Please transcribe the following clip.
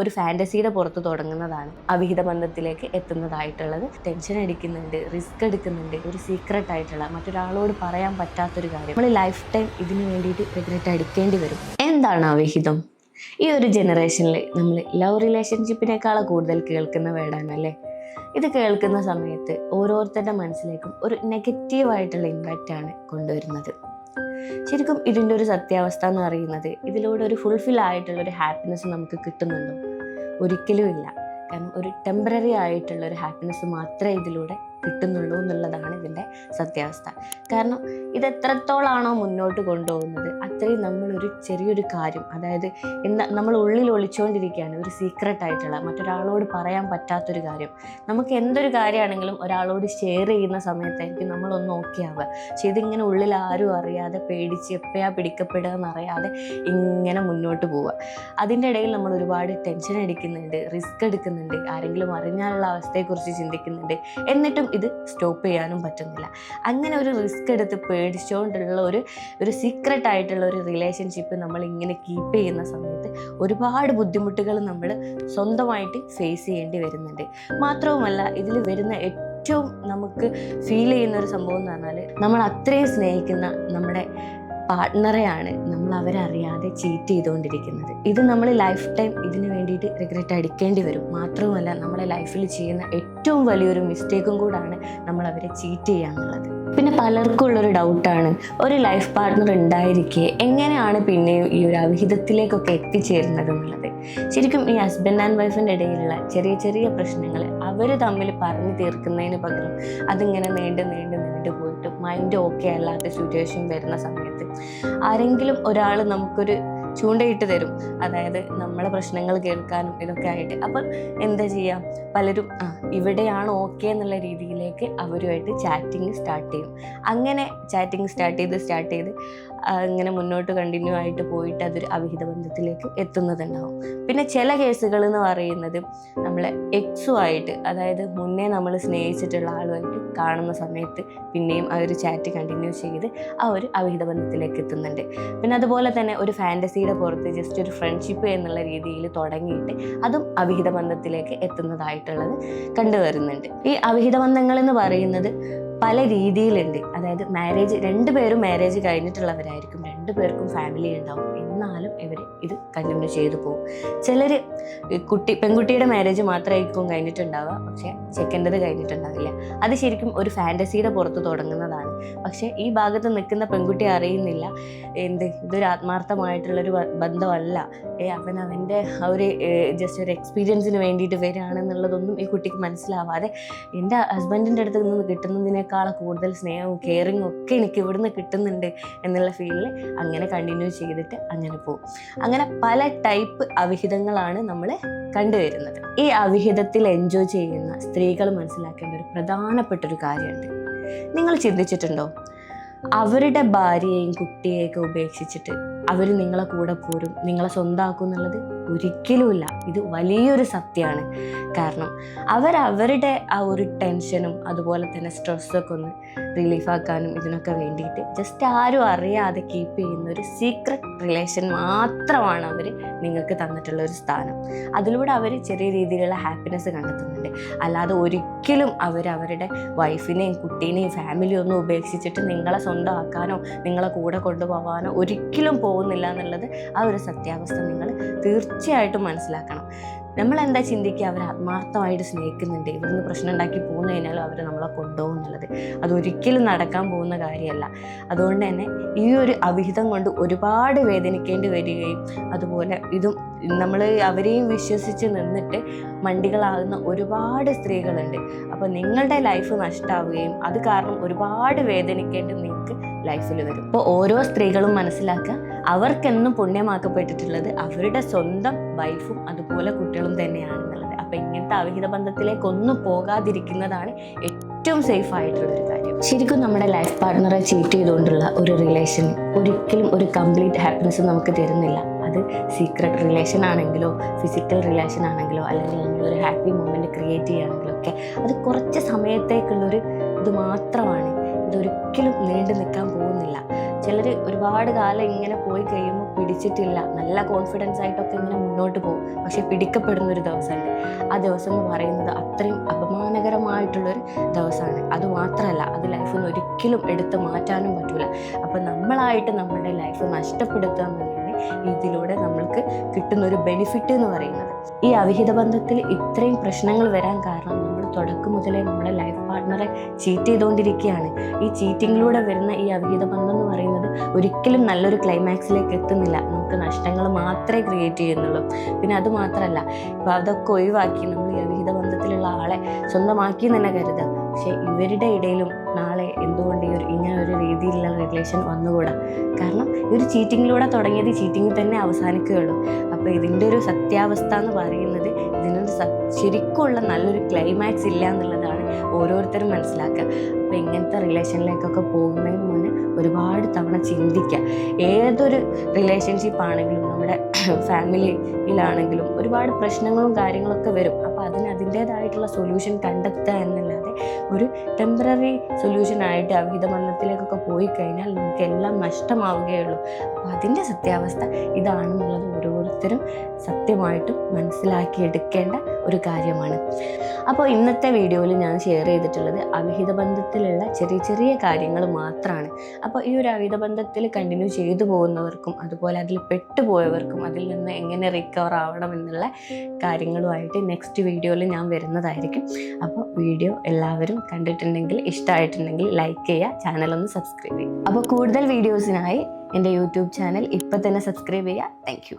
ഒരു ഫാൻറ്റസിയുടെ പുറത്ത് തുടങ്ങുന്നതാണ് അവിഹിത ബന്ധത്തിലേക്ക് എത്തുന്നതായിട്ടുള്ളത്. ടെൻഷൻ അടിക്കുന്നുണ്ട്, റിസ്ക് എടുക്കുന്നുണ്ട്, ഒരു സീക്രട്ട് ആയിട്ടുള്ള മറ്റൊരാളോട് പറയാൻ പറ്റാത്തൊരു കാര്യം നമ്മൾ ലൈഫ് ടൈം ഇതിനു വേണ്ടിയിട്ട് റിഗ്രറ്റ് അടിക്കേണ്ടി വരും. എന്താണ് അവിഹിതം? ഈ ഒരു ജനറേഷനിൽ നമ്മൾ ലവ് റിലേഷൻഷിപ്പിനേക്കാൾ കൂടുതൽ കേൾക്കുന്ന വേർഡാണല്ലേ. ഇത് കേൾക്കുന്ന സമയത്ത് ഓരോരുത്തരുടെ മനസ്സിലേക്കും ഒരു നെഗറ്റീവായിട്ടുള്ള ഇമ്പാക്റ്റാണ് കൊണ്ടുവരുന്നത്. ശരിക്കും ഇതിൻ്റെ ഒരു സത്യാവസ്ഥ എന്ന് പറയുന്നത്, ഇതിലൂടെ ഒരു ഫുൾഫിൽ ആയിട്ടുള്ള ഒരു ഹാപ്പിനെസ് നമുക്ക് കിട്ടുന്നുണ്ടോ? ഒരിക്കലും ഇല്ല. കാരണം ഒരു ടെമ്പററി ആയിട്ടുള്ള ഒരു ഹാപ്പിനെസ് മാത്രമേ ഇതിലൂടെ കിട്ടുന്നുള്ളൂ എന്നുള്ളതാണ് ഇതിൻ്റെ സത്യാവസ്ഥ. കാരണം ഇത് എത്രത്തോളാണോ മുന്നോട്ട് കൊണ്ടുപോകുന്നത് അത്രയും നമ്മളൊരു ചെറിയൊരു കാര്യം, അതായത് നമ്മൾ ഉള്ളിൽ ഒളിച്ചുകൊണ്ടിരിക്കുകയാണ്, ഒരു സീക്രട്ട് ആയിട്ടുള്ള മറ്റൊരാളോട് പറയാൻ പറ്റാത്തൊരു കാര്യം. നമുക്ക് എന്തൊരു കാര്യമാണെങ്കിലും ഒരാളോട് ഷെയർ ചെയ്യുന്ന സമയത്തായിരിക്കും നമ്മളൊന്ന് ഓക്കെ ആവുക. പക്ഷെ ഇതിങ്ങനെ ഉള്ളിൽ ആരും അറിയാതെ പേടിച്ച് എപ്പോഴാണ് പിടിക്കപ്പെടുക എന്നറിയാതെ ഇങ്ങനെ മുന്നോട്ട് പോവുക. അതിൻ്റെ ഇടയിൽ നമ്മൾ ഒരുപാട് ടെൻഷൻ അടിക്കുന്നുണ്ട്, റിസ്ക് എടുക്കുന്നുണ്ട്, ആരെങ്കിലും അറിഞ്ഞാലുള്ള അവസ്ഥയെക്കുറിച്ച് ചിന്തിക്കുന്നുണ്ട്. എന്നിട്ടും ഇത് സ്റ്റോപ്പ് ചെയ്യാനും പറ്റുന്നില്ല. അങ്ങനെ ഒരു റിസ്ക് എടുത്ത് പേടിച്ചുകൊണ്ടുള്ള ഒരു സീക്രട്ട് ആയിട്ടുള്ള ഒരു റിലേഷൻഷിപ്പ് നമ്മൾ ഇങ്ങനെ കീപ്പ് ചെയ്യുന്ന സമയത്ത് ഒരുപാട് ബുദ്ധിമുട്ടുകൾ നമ്മൾ സ്വന്തമായിട്ട് ഫേസ് ചെയ്യേണ്ടി വരുന്നുണ്ട്. മാത്രവുമല്ല, ഇതിൽ വരുന്ന ഏറ്റവും നമുക്ക് ഫീൽ ചെയ്യുന്ന ഒരു സംഭവം എന്ന് പറഞ്ഞാൽ, നമ്മൾ അത്രയും സ്നേഹിക്കുന്ന നമ്മുടെ പാർട്ട്ണറെയാണ് നമ്മൾ അവരറിയാതെ ചീറ്റ് ചെയ്തുകൊണ്ടിരിക്കുന്നത്. ഇത് നമ്മൾ ലൈഫ് ടൈം ഇതിന് വേണ്ടിയിട്ട് റിഗ്രറ്റ് അടിക്കേണ്ടി വരും. മാത്രവുമല്ല, നമ്മുടെ ലൈഫിൽ ചെയ്യുന്ന ഏറ്റവും വലിയൊരു മിസ്റ്റേക്കും കൂടാണ് നമ്മൾ അവരെ ചീറ്റ് ചെയ്യാന്നുള്ളത്. പിന്നെ പലർക്കും ഉള്ളൊരു ഡൗട്ടാണ്, ഒരു ലൈഫ് പാർട്ട്ണർ ഉണ്ടായിരിക്കെ എങ്ങനെയാണ് പിന്നെയും ഈ ഒരു അവിഹിതത്തിലേക്കൊക്കെ എത്തിച്ചേരുന്നത് എന്നുള്ളത്. ശരിക്കും ഈ ഹസ്ബൻഡ് ആൻഡ് വൈഫിൻ്റെ ഇടയിലുള്ള ചെറിയ ചെറിയ പ്രശ്നങ്ങൾ അവർ തമ്മിൽ പറഞ്ഞു തീർക്കുന്നതിന് പകരം അതിങ്ങനെ നീണ്ടു പോയിട്ട് മൈൻഡ് ഓക്കെ അല്ലാത്ത സിറ്റുവേഷൻ വരുന്ന സമയത്ത് ആരെങ്കിലും ഒരാൾ നമുക്കൊരു ചൂണ്ടയിട്ട് തരും, അതായത് നമ്മളെ പ്രശ്നങ്ങൾ കേൾക്കാനും ഇതൊക്കെ ആയിട്ട്. അപ്പം എന്താ ചെയ്യുക, പലരും ഇവിടെയാണ് ഓക്കെ എന്നുള്ള രീതിയിലേക്ക് അവരുമായിട്ട് ചാറ്റിങ് സ്റ്റാർട്ട് ചെയ്യും. അങ്ങനെ ചാറ്റിങ് സ്റ്റാർട്ട് ചെയ്ത് ഇങ്ങനെ മുന്നോട്ട് കണ്ടിന്യൂ ആയിട്ട് പോയിട്ട് അതൊരു അവിഹിത ബന്ധത്തിലേക്ക് എത്തുന്നതുണ്ടാവും. പിന്നെ ചില കേസുകൾ എന്ന് പറയുന്നത് നമ്മളെ എക്സുമായിട്ട്, അതായത് മുന്നേ നമ്മൾ സ്നേഹിച്ചിട്ടുള്ള ആളുമായിട്ട് കാണുന്ന സമയത്ത് പിന്നെയും ആ ഒരു ചാറ്റ് കണ്ടിന്യൂ ചെയ്ത് ആ ഒരു അവിഹിത ബന്ധത്തിലേക്ക് എത്തുന്നുണ്ട്. പിന്നെ അതുപോലെ തന്നെ ഒരു ഫാൻറ്റസിയുടെ പുറത്ത് ജസ്റ്റ് ഒരു ഫ്രണ്ട്ഷിപ്പ് എന്നുള്ള രീതിയിൽ തുടങ്ങിയിട്ട് അതും അവിഹിത ബന്ധത്തിലേക്ക് എത്തുന്നതായിട്ടുള്ളത് കണ്ടുവരുന്നുണ്ട്. ഈ അവിഹിത ബന്ധങ്ങൾ എന്ന് പറയുന്നത് പല രീതിയിലുണ്ട്. അതായത് രണ്ടുപേരും മാരേജ് കഴിഞ്ഞിട്ടുള്ളവരായിരിക്കും, രണ്ടുപേർക്കും ഫാമിലി ഉണ്ടാവും, എന്നാലും ഇവർ ഇത് കണ്ടിന്യൂ ചെയ്തു പോകും. ചിലർ പെൺകുട്ടിയുടെ മാരേജ് മാത്രമായിരിക്കും കഴിഞ്ഞിട്ടുണ്ടാവുക, പക്ഷേ ചെക്കൻ്റെത് കഴിഞ്ഞിട്ടുണ്ടാവില്ല. അത് ശരിക്കും ഒരു ഫാൻറ്റസിയുടെ പുറത്ത് തുടങ്ങുന്നതാണ്. പക്ഷേ ഈ ഭാഗത്ത് നിൽക്കുന്ന പെൺകുട്ടി അറിയുന്നില്ല ഇതൊരു ആത്മാർത്ഥമായിട്ടുള്ളൊരു ബന്ധമല്ല, അവൻ്റെ ആ ഒരു ജസ്റ്റ് ഒരു എക്സ്പീരിയൻസിന് വേണ്ടിയിട്ട് വരികയാണെന്നുള്ളതൊന്നും ഈ കുട്ടിക്ക് മനസ്സിലാവാതെ എൻ്റെ ഹസ്ബൻഡിൻ്റെ അടുത്ത് നിന്ന് കിട്ടുന്നതിനേക്കാൾ കൂടുതൽ സ്നേഹവും കെയറിങ്ങും ഒക്കെ എനിക്ക് ഇവിടുന്ന് കിട്ടുന്നുണ്ട് എന്നുള്ള ഫീലിൽ അങ്ങനെ കണ്ടിന്യൂ ചെയ്തിട്ട് അങ്ങനെ പോകും. അങ്ങനെ പല ടൈപ്പ് അവിഹിതങ്ങളാണ് നമ്മൾ കണ്ടുവരുന്നത്. ഈ അവിഹിതത്തിൽ എൻജോയ് ചെയ്യുന്ന സ്ത്രീകൾ മനസ്സിലാക്കേണ്ട ഒരു പ്രധാനപ്പെട്ടൊരു കാര്യമുണ്ട്. നിങ്ങൾ ചിന്തിച്ചിട്ടുണ്ടോ, അവരുടെ ഭാര്യയെയും കുട്ടിയെയൊക്കെ ഉപേക്ഷിച്ചിട്ട് അവർ നിങ്ങളെ കൂടെ പോരും, നിങ്ങളെ സ്വന്തമാക്കും എന്നുള്ളത് ഒരിക്കലുമില്ല. ഇത് വലിയൊരു സത്യമാണ്. കാരണം അവരുടെ ആ ഒരു ടെൻഷനും അതുപോലെ തന്നെ സ്ട്രെസ്സൊക്കെ ഒന്ന് റിലീഫാക്കാനും ഇതിനൊക്കെ വേണ്ടിയിട്ട് ജസ്റ്റ് ആരും അറിയാതെ കീപ്പ് ചെയ്യുന്ന ഒരു സീക്രട്ട് റിലേഷൻ മാത്രമാണ് അവർ നിങ്ങൾക്ക് തന്നിട്ടുള്ള ഒരു സ്ഥാനം. അതിലൂടെ അവർ ചെറിയ രീതിയിലുള്ള ഹാപ്പിനെസ് കണ്ടെത്തുന്നുണ്ട്. അല്ലാതെ ഒരിക്കലും അവരുടെ വൈഫിനെയും കുട്ടീനെയും ഫാമിലിയും ഒന്നും ഉപേക്ഷിച്ചിട്ട് നിങ്ങളെ സ്വന്തമാക്കാനോ നിങ്ങളെ കൂടെ കൊണ്ടുപോകാനോ ഒരിക്കലും പോകുന്നില്ല എന്നുള്ളത് ആ ഒരു സത്യാവസ്ഥ നിങ്ങൾ തീർച്ചയായിട്ടും മനസ്സിലാക്കണം. നമ്മളെന്താ ചിന്തിക്കുക, അവർ ആത്മാർത്ഥമായിട്ട് സ്നേഹിക്കുന്നുണ്ട്, ഇവിടുന്ന് പ്രശ്നം ഉണ്ടാക്കി പോകുന്ന കഴിഞ്ഞാലും അവർ നമ്മളെ കൊണ്ടുപോകും എന്നുള്ളത് അതൊരിക്കലും നടക്കാൻ പോകുന്ന കാര്യമല്ല. അതുകൊണ്ട് തന്നെ ഈ ഒരു അവിഹിതം കൊണ്ട് ഒരുപാട് വേദനിക്കേണ്ടി വരികയും അതുപോലെ ഇതും നമ്മൾ അവരെയും വിശ്വസിച്ച് നിന്നിട്ട് മണ്ടികളാകുന്ന ഒരുപാട് സ്ത്രീകളുണ്ട്. അപ്പോൾ നിങ്ങളുടെ ലൈഫ് നഷ്ടമാവുകയും അത് കാരണം ഒരുപാട് വേദനിക്കേണ്ടി നിങ്ങൾക്ക് ലൈഫിൽ വരും. അപ്പോൾ ഓരോ സ്ത്രീകളും മനസ്സിലാക്കുക, അവർക്കെന്നും പുണ്യമാക്കപ്പെട്ടിട്ടുള്ളത് അവരുടെ സ്വന്തം വൈഫും അതുപോലെ കുട്ടികളും തന്നെയാണെന്നുള്ളത്. അപ്പോൾ ഇങ്ങനത്തെ അവിഹിത ബന്ധത്തിലേക്കൊന്നും പോകാതിരിക്കുന്നതാണ് ഏറ്റവും സേഫ് ആയിട്ടുള്ളൊരു കാര്യം. ശരിക്കും നമ്മുടെ ലൈഫ് പാർട്ട്ണറെ ചീറ്റ് ചെയ്തുകൊണ്ടുള്ള ഒരു റിലേഷൻ ഒരിക്കലും ഒരു കംപ്ലീറ്റ് ഹാപ്പിനെസ് നമുക്ക് തരുന്നില്ല. അത് സീക്രട്ട് റിലേഷൻ ആണെങ്കിലോ ഫിസിക്കൽ റിലേഷൻ ആണെങ്കിലോ അല്ലെങ്കിൽ നമ്മളൊരു ഹാപ്പി മൊമെൻറ്റ് ക്രിയേറ്റ് ചെയ്യുകയാണെങ്കിലോ ഒക്കെ അത് കുറച്ച് സമയത്തേക്കുള്ളൊരു ഇത് മാത്രമാണ്. ഇതൊരിക്കലും നീണ്ടു നിൽക്കാൻ പോകുന്നില്ല. ചിലർ ഒരുപാട് കാലം ഇങ്ങനെ പോയി കഴിയുമ്പോൾ പിടിച്ചിട്ടില്ല, നല്ല കോൺഫിഡൻസ് ആയിട്ടൊക്കെ ഇങ്ങനെ മുന്നോട്ട് പോകും. പക്ഷെ പിടിക്കപ്പെടുന്നൊരു ദിവസമുണ്ട്. ആ ദിവസം എന്ന് പറയുന്നത് അത്രയും അപമാനകരമായിട്ടുള്ളൊരു ദിവസമാണ്. അതുമാത്രമല്ല, അത് ലൈഫിൽ നിന്ന് ഒരിക്കലും എടുത്ത് മാറ്റാനും പറ്റില്ല. അപ്പം നമ്മളായിട്ട് നമ്മളുടെ ലൈഫ് നഷ്ടപ്പെടുത്തുക എന്നുള്ളതാണ് ഇതിലൂടെ നമ്മൾക്ക് കിട്ടുന്നൊരു ബെനിഫിറ്റ് എന്ന് പറയുന്നത്. ഈ അവിഹിത ബന്ധത്തിൽ ഇത്രയും പ്രശ്നങ്ങൾ വരാൻ കാരണം നമ്മൾ തുടക്കം മുതലേ നമ്മുടെ ലൈഫ് പാർട്ട്ണറെ ചീറ്റ് ചെയ്തുകൊണ്ടിരിക്കുകയാണ്. ഈ ചീറ്റിങ്ങിലൂടെ വരുന്ന ഈ അവിഹിത ബന്ധം എന്ന് പറയുന്നത് ഒരിക്കലും നല്ലൊരു ക്ലൈമാക്സിലേക്ക് എത്തുന്നില്ല. നമുക്ക് നഷ്ടങ്ങൾ മാത്രമേ ക്രിയേറ്റ് ചെയ്യുന്നുള്ളൂ. പിന്നെ അത് മാത്രമല്ല, ഇപ്പോൾ അതൊക്കെ ഒഴിവാക്കി നമ്മൾ ഈ അവിഹിത ബന്ധത്തിലുള്ള ആളെ സ്വന്തമാക്കി തന്നെ കരുതുക. പക്ഷേ ഇവരുടെ ഇടയിലും നാളെ എന്തുകൊണ്ട് ഇങ്ങനെ ഒരു രീതിയിലുള്ള റിലേഷൻ വന്നുകൂടാ? കാരണം ഈ ഒരു ചീറ്റിങ്ങിലൂടെ തുടങ്ങിയത് ചീറ്റിങ്ങിൽ തന്നെ അവസാനിക്കുകയുള്ളൂ. അപ്പോൾ ഇതിൻ്റെ ഒരു സത്യാവസ്ഥ എന്ന് പറയുന്നത് ഇതിനൊരു ശരിക്കുള്ള നല്ലൊരു ക്ലൈമാക്സ് ഇല്ല എന്നുള്ളതാണ് ഓരോരുത്തരും മനസ്സിലാക്കുക. അപ്പോൾ ഇങ്ങനത്തെ റിലേഷനിലേക്കൊക്കെ പോകുന്നതിന് മുന്നേ ഒരുപാട് തവണ ചിന്തിക്കുക. ഏതൊരു റിലേഷൻഷിപ്പ് ആണെങ്കിലും നമ്മുടെ ഫാമിലിയിലാണെങ്കിലും ഒരുപാട് പ്രശ്നങ്ങളും കാര്യങ്ങളൊക്കെ വരും. അപ്പോൾ അതിൻ്റേതായിട്ടുള്ള സൊല്യൂഷൻ കണ്ടെത്തുക എന്നല്ലാതെ ഒരു ടെമ്പററി സൊല്യൂഷനായിട്ട് അവിഹിത ബന്ധത്തിലേക്കൊക്കെ പോയി കഴിഞ്ഞാൽ നമുക്ക് എല്ലാം നഷ്ടമാവുകയുള്ളൂ. അപ്പോൾ അതിൻ്റെ സത്യാവസ്ഥ ഇതാണെന്നുള്ളത് ഓരോരുത്തരും സത്യമായിട്ടും മനസ്സിലാക്കിയെടുക്കേണ്ട ഒരു കാര്യമാണ്. അപ്പോൾ ഇന്നത്തെ വീഡിയോയിൽ ഞാൻ ഷെയർ ചെയ്തിട്ടുള്ളത് അവിഹിത ബന്ധത്തിലുള്ള ചെറിയ ചെറിയ കാര്യങ്ങൾ മാത്രമാണ്. അപ്പോൾ ഈ ഒരു അവിഹിത ബന്ധത്തിൽ കണ്ടിന്യൂ ചെയ്തു പോകുന്നവർക്കും അതുപോലെ അതിൽ പെട്ടുപോയവർക്കും അതിൽ നിന്ന് എങ്ങനെ റിക്കവർ ആവണം എന്നുള്ള കാര്യങ്ങളുമായിട്ട് നെക്സ്റ്റ് വീഡിയോയിൽ ഞാൻ വരുന്നതായിരിക്കും. അപ്പോൾ വീഡിയോ എല്ലാവരും കണ്ടിട്ടുണ്ടെങ്കിൽ ഇഷ്ടമായിട്ടുണ്ടെങ്കിൽ ലൈക്ക് ചെയ്യുക, ചാനലൊന്ന് സബ്സ്ക്രൈബ് ചെയ്യുക. അപ്പോൾ കൂടുതൽ വീഡിയോസിനായി എൻ്റെ യൂട്യൂബ് ചാനൽ ഇപ്പോൾ തന്നെ സബ്സ്ക്രൈബ് ചെയ്യുക. Thank you.